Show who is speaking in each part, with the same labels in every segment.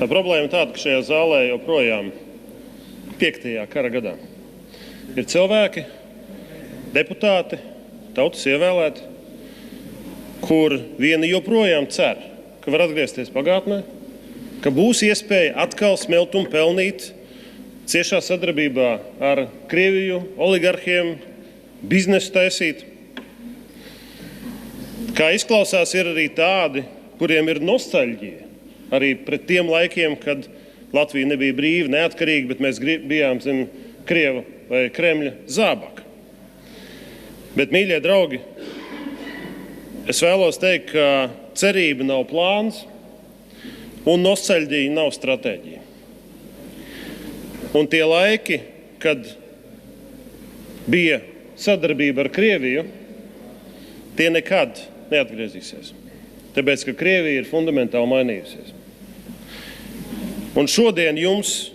Speaker 1: Tā problēma ir tāda, ka šajā zālē joprojām 5. kara gadā ir cilvēki, deputāti, tautas ievēlēti, kur vieni joprojām cer, ka var atgriezties pagātnē, ka būs iespēja atkal smelt un pelnīt ciešā sadarbībā ar Krieviju, oligarhiem, biznesu taisīt. Kā izklausās, ir arī tādi, kuriem ir nostalģija arī pret tiem laikiem, kad Latvija nebija brīva, neatkarīga, bet mēs bijām zem Krieva vai Kremļa zābaka. Bet, mīļie draugi, es vēlos teikt, ka cerība nav plāns un nostalģija nav stratēģija. Un tie laiki, kad bija sadarbība ar Krieviju, tie nekad neatgriezīsies. Tāpēc, ka Krievija ir fundamentāli mainījusies. Un šodien jums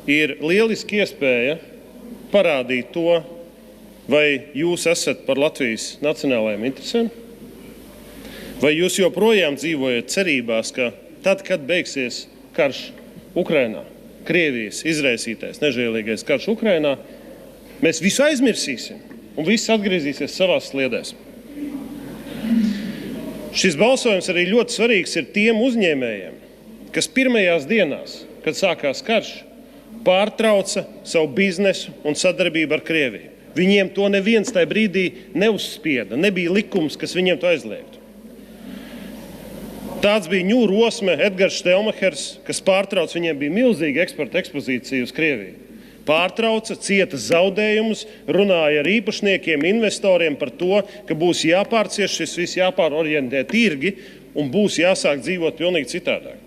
Speaker 1: ir lieliski iespēja parādīt to, vai jūs esat par Latvijas nacionālajām interesēm, vai jūs joprojām dzīvojat cerībās, ka tad, kad beigsies karš Ukrainā, Krievijas izraisītais nežēlīgais karš Ukrainā, mēs visu aizmirsīsim un viss atgriezīsies savās sliedēs. Šis balsojums arī ļoti svarīgs ir tiem uzņēmējiem, kas pirmajās dienās, kad sākās karš, pārtrauca savu biznesu un sadarbību ar Krieviju. Viņiem to neviens tajā brīdī neuzspieda, nebija likums, kas viņiem to aizliegtu. Tāds bija Ņūru Osme, Edgars Štelmahers, kas pārtrauca, viņiem bija milzīga eksporta ekspozīcija uz Krieviju. Pārtrauca, cieta zaudējumus, runāja ar īpašniekiem, investoriem par to, ka būs jāpārcieš šis viss, jāpārorientē tirgi un būs jāsāk dzīvot pilnīgi citādāk.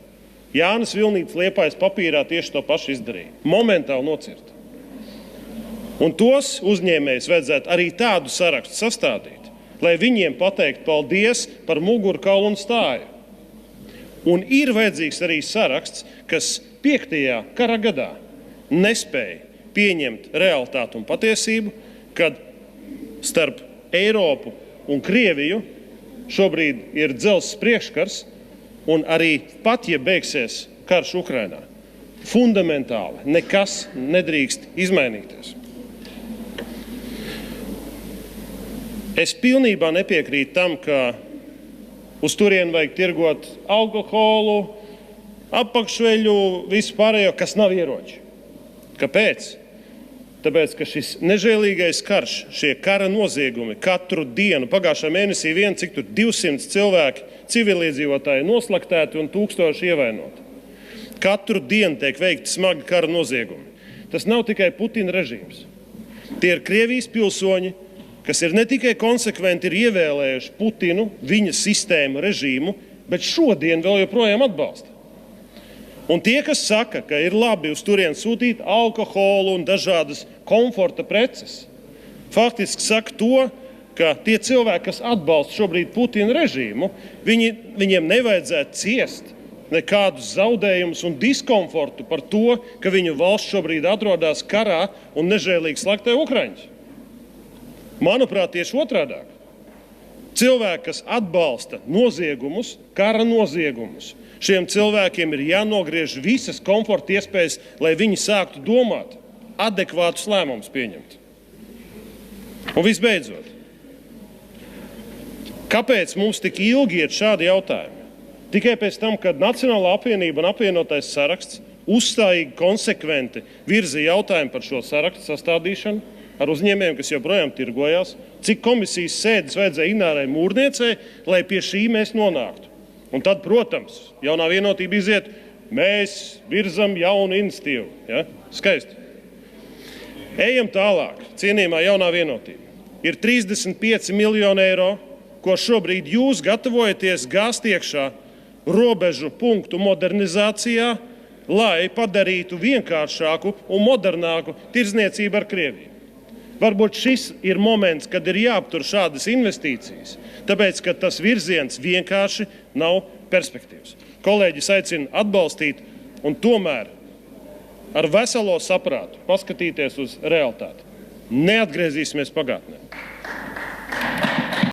Speaker 1: Jānis Vilnīts Liepājas papīrā tieši to pašu izdarīja. Momentāli nocirta. Un tos uzņēmējus vajadzētu arī tādu sarakstu sastādīt, lai viņiem pateikt paldies par mugurkaulu un stāju. Un ir vajadzīgs arī saraksts, kas 5. kara gadā nespēja pieņemt realitāti un patiesību, kad starp Eiropu un Krieviju šobrīd ir dzelzs priekškars, un arī pat, ja beigsies karš Ukrainā, fundamentāli nekas nedrīkst izmainīties. Es pilnībā nepiekrītu tam, ka uz turieni vajag tirgot alkoholu, apakšveļu, visu pārējo, kas nav ieroči. Kāpēc? Tāpēc, ka šis nežēlīgais karš, šie kara noziegumi katru dienu, pagājušā mēnesī cik tur 200 cilvēki, civiliedzīvotāji noslaktēti un 1000 ievainoti. Katru dienu tiek veikti smagi kara noziegumi. Tas nav tikai Putina režīms. Tie ir Krievijas pilsoņi, kas ir ne tikai konsekventi ir ievēlējuši Putinu, viņa sistēmu, režīmu, bet šodien vēl joprojām atbalsta. Un tie, kas saka, ka ir labi uz turieni sūtīt alkoholu un dažādas komforta preces, faktiski saka to, ka tie cilvēki, kas atbalsta šobrīd Putina režīmu, viņiem nevajadzētu ciest nekādus zaudējumus un diskomfortu par to, ka viņu valsts šobrīd atrodas karā un nežēlīgi slaktē Ukraiņus. Manuprāt, tieši otrādāk. Cilvēki, kas atbalsta noziegumus, kara noziegumus, šiem cilvēkiem ir jānogriež visas komforta iespējas, lai viņi sāktu domāt, adekvātus lēmumus pieņemt. Un visbeidzot, kāpēc mums tik ilgi ir šādi jautājumi? Tikai pēc tam, kad Nacionālā apvienība un apvienotais saraksts uzstājīgi, konsekventi virza jautājumu par šo sarakstu sastādīšanu, ar uzņēmējiem, kas joprojām tirgojās, cik komisijas sēdes vajadzēja Inārai Mūrniecei, lai pie šī mēs nonāktu. Un tad, protams, jaunā vienotība iziet, mēs virzam jaunu iniciatīvu. Ja? Skaisti. Ejam tālāk, cienījamā jaunā vienotība. Ir 35 miljoni eiro, ko šobrīd jūs gatavojaties gāzt iekšā robežu punktu modernizācijā, lai padarītu vienkāršāku un modernāku tirdzniecību ar Krieviju. Varbūt šis ir moments, kad ir jāaptur šādas investīcijas, tāpēc, ka tas virziens vienkārši nav perspektīvs. Kolēģis aicina atbalstīt un tomēr ar veselo saprātu paskatīties uz realitāti. Neatgriezīsimies pagātnē.